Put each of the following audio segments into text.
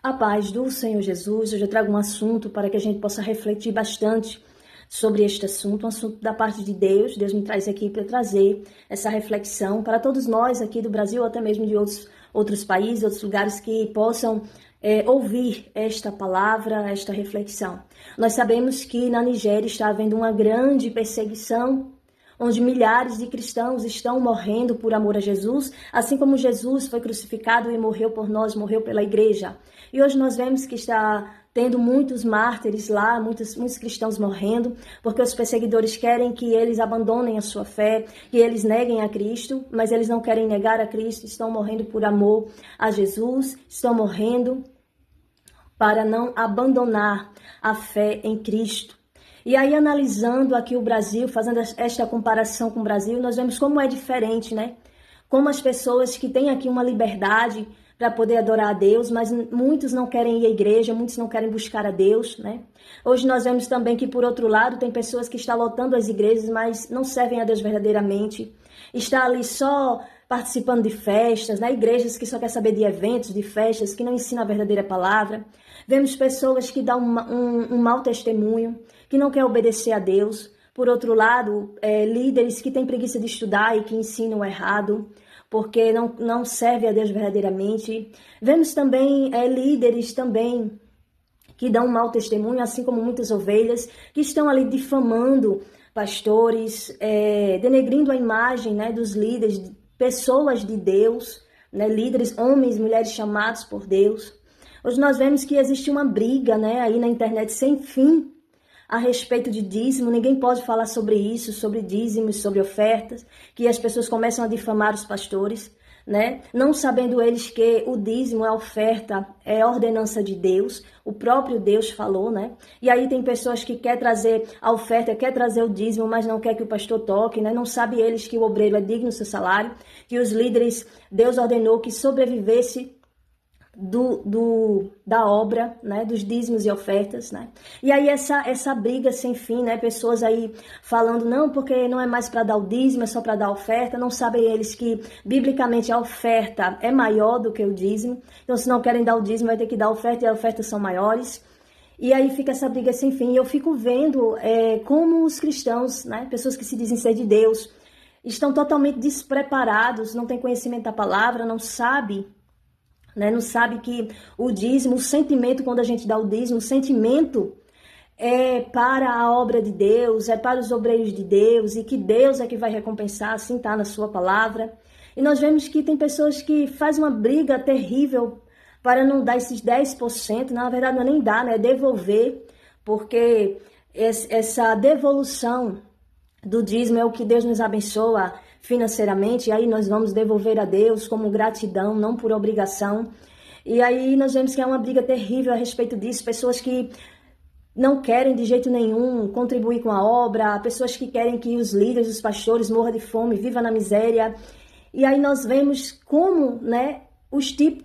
A paz do Senhor Jesus. Hoje eu trago um assunto para que a gente possa refletir bastante sobre este assunto, um assunto da parte de Deus. Deus me traz aqui para trazer essa reflexão para todos nós aqui do Brasil, ou até mesmo de outros países, outros lugares que possam ouvir esta palavra, esta reflexão. Nós sabemos que na Nigéria está havendo uma grande perseguição, onde milhares de cristãos estão morrendo por amor a Jesus, assim como Jesus foi crucificado e morreu por nós, morreu pela igreja. E hoje nós vemos que está tendo muitos mártires lá, muitos cristãos morrendo, porque os perseguidores querem que eles abandonem a sua fé, que eles neguem a Cristo, mas eles não querem negar a Cristo, estão morrendo por amor a Jesus, estão morrendo para não abandonar a fé em Cristo. E aí, analisando aqui o Brasil, fazendo esta comparação com o Brasil, nós vemos como é diferente, né? Como as pessoas que têm aqui uma liberdade para poder adorar a Deus, mas muitos não querem ir à igreja, muitos não querem buscar a Deus, né? Hoje nós vemos também que, por outro lado, tem pessoas que estão lotando as igrejas, mas não servem a Deus verdadeiramente. Está ali só participando de festas, né? Igrejas que só querem saber de eventos, de festas, que não ensinam a verdadeira palavra. Vemos pessoas que dão um mau testemunho, que não quer obedecer a Deus. Por outro lado, líderes que têm preguiça de estudar e que ensinam errado, porque não serve a Deus verdadeiramente. Vemos também líderes também que dão um mau testemunho, assim como muitas ovelhas, que estão ali difamando pastores, denegrindo a imagem, né, dos líderes, pessoas de Deus, né, líderes, homens, mulheres chamados por Deus. Hoje nós vemos que existe uma briga, né, aí na internet sem fim a respeito de dízimo. Ninguém pode falar sobre isso, sobre dízimos, sobre ofertas, que as pessoas começam a difamar os pastores, né? Não sabendo eles que o dízimo, a oferta, é ordenança de Deus, o próprio Deus falou, né? E aí tem pessoas que querem trazer a oferta, quer trazer o dízimo, mas não quer que o pastor toque, né? Não sabe eles que o obreiro é digno do seu salário, que os líderes, Deus ordenou que sobrevivesse da obra, né, dos dízimos e ofertas, né? E aí essa briga sem fim, né? Pessoas aí falando, não, porque não é mais para dar o dízimo, é só para dar a oferta. Não sabem eles que, biblicamente, a oferta é maior do que o dízimo. Então, se não querem dar o dízimo, vai ter que dar a oferta, e as ofertas são maiores. E aí fica essa briga sem fim. E eu fico vendo como os cristãos, né, pessoas que se dizem ser de Deus, estão totalmente despreparados, não têm conhecimento da palavra, não sabem, né? Não sabe que o dízimo, o sentimento, quando a gente dá o dízimo, o sentimento é para a obra de Deus, é para os obreiros de Deus, e que Deus é que vai recompensar, assim está na sua palavra. E nós vemos que tem pessoas que fazem uma briga terrível para não dar esses 10%, na verdade não é nem dar, né? É devolver, porque essa devolução do dízimo é o que Deus nos abençoa financeiramente, e aí nós vamos devolver a Deus como gratidão, não por obrigação. E aí nós vemos que é uma briga terrível a respeito disso, pessoas que não querem de jeito nenhum contribuir com a obra, pessoas que querem que os líderes, os pastores morram de fome, vivam na miséria. E aí nós vemos como, né,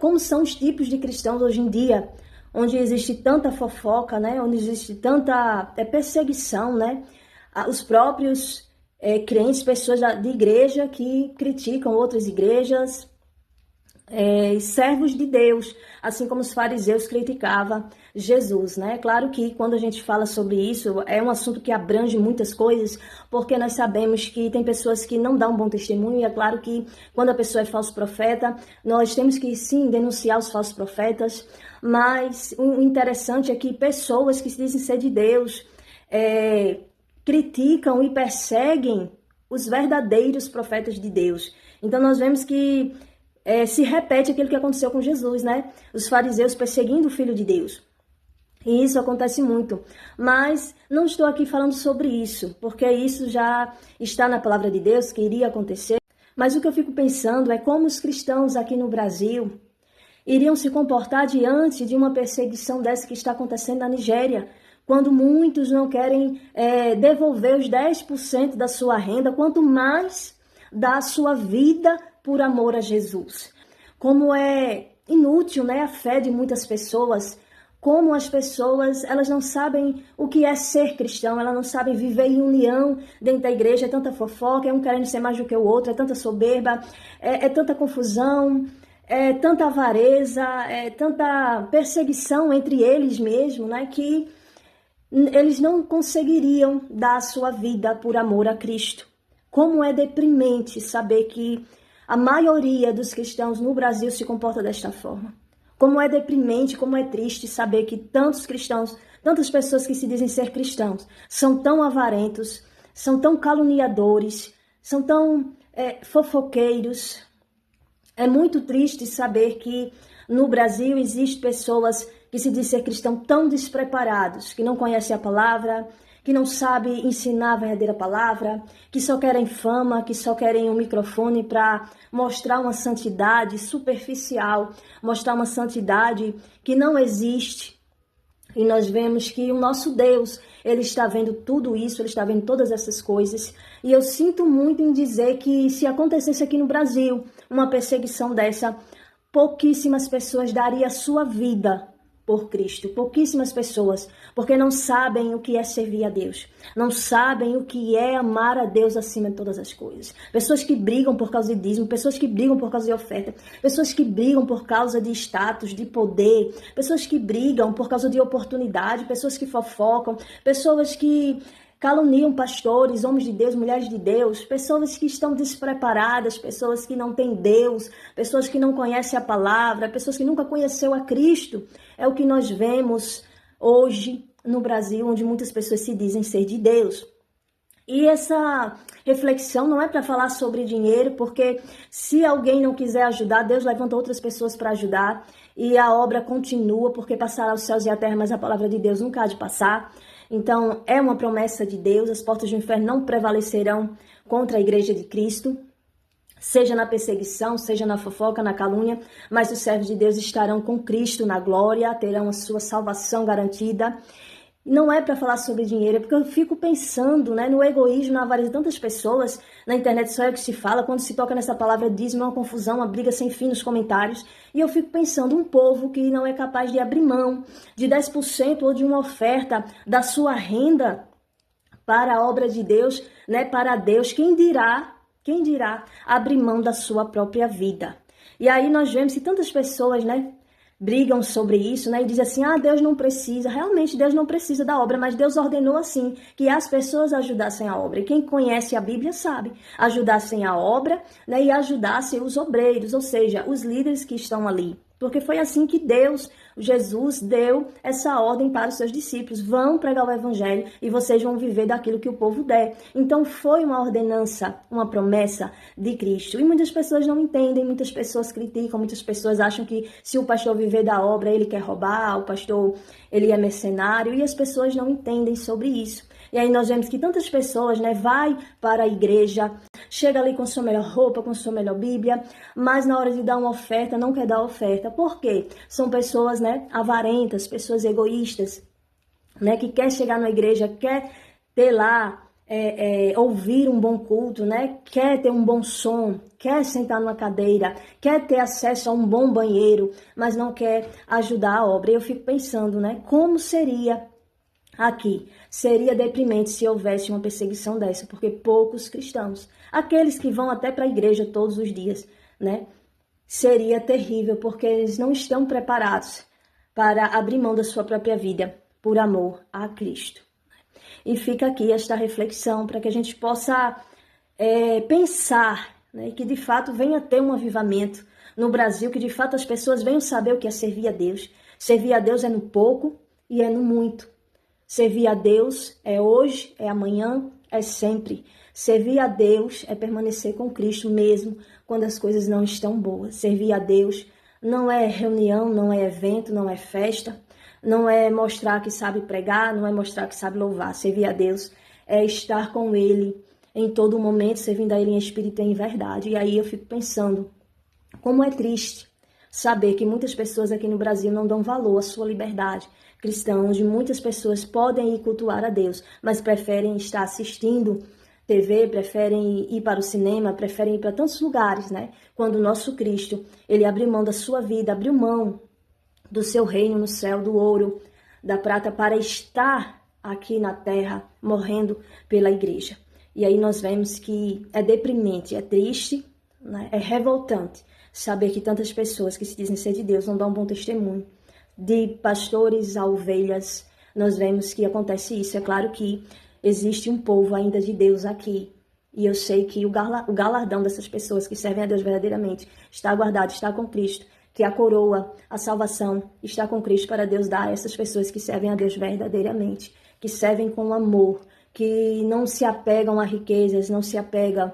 como são os tipos de cristãos hoje em dia, onde existe tanta fofoca, né, onde existe tanta perseguição, né, os próprios crentes, pessoas de igreja que criticam outras igrejas, servos de Deus, assim como os fariseus criticavam Jesus, né? Claro que quando a gente fala sobre isso, é um assunto que abrange muitas coisas, porque nós sabemos que tem pessoas que não dão um bom testemunho, e é claro que quando a pessoa é falso profeta, nós temos que sim denunciar os falsos profetas, mas o interessante é que pessoas que se dizem ser de Deus, criticam e perseguem os verdadeiros profetas de Deus. Então nós vemos que se repete aquilo que aconteceu com Jesus, né? Os fariseus perseguindo o Filho de Deus. E isso acontece muito. Mas não estou aqui falando sobre isso, porque isso já está na palavra de Deus, que iria acontecer. Mas o que eu fico pensando é como os cristãos aqui no Brasil iriam se comportar diante de uma perseguição dessa que está acontecendo na Nigéria, quando muitos não querem devolver os 10% da sua renda, quanto mais da sua vida por amor a Jesus. Como é inútil, né, a fé de muitas pessoas, como as pessoas, elas não sabem o que é ser cristão, elas não sabem viver em união dentro da igreja, é tanta fofoca, é um querendo ser mais do que o outro, é tanta soberba, é tanta confusão, é tanta avareza, é tanta perseguição entre eles mesmo, né, que eles não conseguiriam dar a sua vida por amor a Cristo. Como é deprimente saber que a maioria dos cristãos no Brasil se comporta desta forma. Como é deprimente, como é triste saber que tantos cristãos, tantas pessoas que se dizem ser cristãos, são tão avarentos, são tão caluniadores, são tão fofoqueiros. É muito triste saber que no Brasil existem pessoas que se dizem ser cristãos tão despreparados, que não conhecem a palavra, que não sabem ensinar a verdadeira palavra, que só querem fama, que só querem um microfone para mostrar uma santidade superficial, mostrar uma santidade que não existe. E nós vemos que o nosso Deus, Ele está vendo tudo isso, Ele está vendo todas essas coisas. E eu sinto muito em dizer que se acontecesse aqui no Brasil uma perseguição dessa, pouquíssimas pessoas dariam a sua vida por Cristo. Pouquíssimas pessoas, porque não sabem o que é servir a Deus. Não sabem o que é amar a Deus acima de todas as coisas. Pessoas que brigam por causa de dízimo, pessoas que brigam por causa de oferta, pessoas que brigam por causa de status, de poder, pessoas que brigam por causa de oportunidade, pessoas que fofocam, pessoas que caluniam pastores, homens de Deus, mulheres de Deus, pessoas que estão despreparadas, pessoas que não têm Deus, pessoas que não conhecem a palavra, pessoas que nunca conheceu a Cristo. É o que nós vemos hoje no Brasil, onde muitas pessoas se dizem ser de Deus. E essa reflexão não é para falar sobre dinheiro, porque se alguém não quiser ajudar, Deus levanta outras pessoas para ajudar e a obra continua, porque passará os céus e a terra, mas a palavra de Deus nunca há de passar. Então, é uma promessa de Deus, as portas do inferno não prevalecerão contra a igreja de Cristo, seja na perseguição, seja na fofoca, na calúnia, mas os servos de Deus estarão com Cristo na glória, terão a sua salvação garantida. Não é para falar sobre dinheiro, é porque eu fico pensando, né, no egoísmo, na avareza de tantas pessoas. Na internet só é o que se fala, quando se toca nessa palavra dízimo, é uma confusão, uma briga sem fim nos comentários. E eu fico pensando, um povo que não é capaz de abrir mão de 10% ou de uma oferta da sua renda para a obra de Deus, né, para Deus, quem dirá abrir mão da sua própria vida? E aí nós vemos que tantas pessoas, né, brigam sobre isso, né, e dizem assim, Deus não precisa. Realmente Deus não precisa da obra, mas Deus ordenou assim, que as pessoas ajudassem a obra. E quem conhece a Bíblia sabe, ajudassem a obra, né, e ajudassem os obreiros, ou seja, os líderes que estão ali. Porque foi assim que Jesus deu essa ordem para os seus discípulos. Vão pregar o evangelho e vocês vão viver daquilo que o povo der. Então foi uma ordenança, uma promessa de Cristo. E muitas pessoas não entendem, muitas pessoas criticam, muitas pessoas acham que se o pastor viver da obra, ele quer roubar, o pastor ele é mercenário, e as pessoas não entendem sobre isso. E aí nós vemos que tantas pessoas, né, vai para a igreja, chega ali com sua melhor roupa, com sua melhor Bíblia, mas na hora de dar uma oferta, não quer dar oferta. Por quê? São pessoas, né, avarentas, pessoas egoístas, né, que quer chegar na igreja, quer ter lá, ouvir um bom culto, né, quer ter um bom som, quer sentar numa cadeira, quer ter acesso a um bom banheiro, mas não quer ajudar a obra. E eu fico pensando, né, como seria aqui? Seria deprimente se houvesse uma perseguição dessa, porque poucos cristãos, aqueles que vão até para a igreja todos os dias, né? Seria terrível, porque eles não estão preparados para abrir mão da sua própria vida por amor a Cristo. E fica aqui esta reflexão para que a gente possa pensar, né? E que de fato venha ter um avivamento no Brasil, que de fato as pessoas venham saber o que é servir a Deus. Servir a Deus é no pouco e é no muito. Servir a Deus é hoje, é amanhã, é sempre. Servir a Deus é permanecer com Cristo mesmo quando as coisas não estão boas. Servir a Deus não é reunião, não é evento, não é festa, não é mostrar que sabe pregar, não é mostrar que sabe louvar. Servir a Deus é estar com Ele em todo momento, servindo a Ele em espírito e em verdade. E aí eu fico pensando, como é triste saber que muitas pessoas aqui no Brasil não dão valor à sua liberdade cristã, onde muitas pessoas podem ir cultuar a Deus, mas preferem estar assistindo TV, preferem ir para o cinema, preferem ir para tantos lugares, né? Quando o nosso Cristo, ele abriu mão da sua vida, abriu mão do seu reino no céu, do ouro, da prata, para estar aqui na terra, morrendo pela igreja. E aí nós vemos que é deprimente, é triste, né? É revoltante saber que tantas pessoas que se dizem ser de Deus não dão um bom testemunho. De pastores a ovelhas, nós vemos que acontece isso. É claro que existe um povo ainda de Deus aqui. E eu sei que o galardão dessas pessoas que servem a Deus verdadeiramente está guardado, está com Cristo. Que a coroa, a salvação está com Cristo para Deus dar a essas pessoas que servem a Deus verdadeiramente. Que servem com amor, que não se apegam a riquezas, não se apegam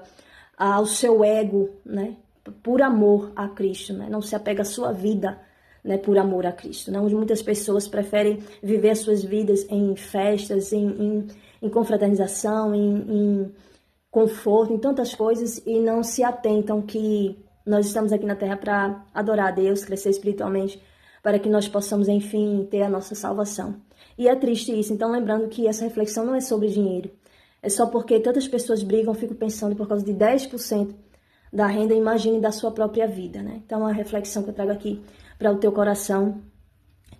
ao seu ego, né? Por amor a Cristo, né? Não se apega à sua vida, né? Por amor a Cristo. Né? Onde muitas pessoas preferem viver as suas vidas em festas, em confraternização, em conforto, em tantas coisas e não se atentam que nós estamos aqui na Terra para adorar a Deus, crescer espiritualmente, para que nós possamos, enfim, ter a nossa salvação. E é triste isso. Então, lembrando que essa reflexão não é sobre dinheiro. É só porque tantas pessoas brigam, fico pensando, por causa de 10% da renda, imagine da sua própria vida, né? Então, a reflexão que eu trago aqui para o teu coração,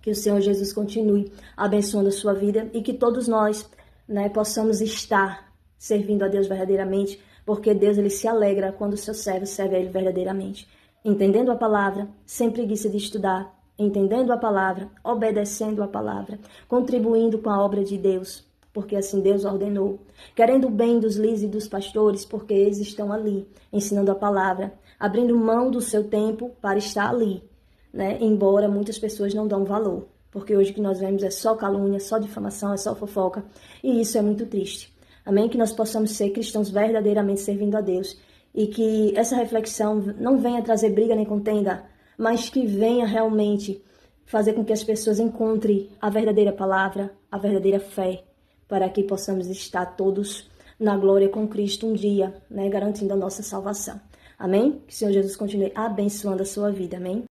que o Senhor Jesus continue abençoando a sua vida e que todos nós, né, possamos estar servindo a Deus verdadeiramente, porque Deus ele se alegra quando o seu servo serve a Ele verdadeiramente. Entendendo a palavra, sem preguiça de estudar, entendendo a palavra, obedecendo a palavra, contribuindo com a obra de Deus, porque assim Deus ordenou, querendo o bem dos líderes e dos pastores, porque eles estão ali, ensinando a palavra, abrindo mão do seu tempo para estar ali, né? Embora muitas pessoas não dão valor, porque hoje o que nós vemos é só calúnia, só difamação, é só fofoca, e isso é muito triste. Amém? Que nós possamos ser cristãos verdadeiramente servindo a Deus e que essa reflexão não venha trazer briga nem contenda, mas que venha realmente fazer com que as pessoas encontrem a verdadeira palavra, a verdadeira fé, para que possamos estar todos na glória com Cristo um dia, né, garantindo a nossa salvação. Amém? Que o Senhor Jesus continue abençoando a sua vida. Amém?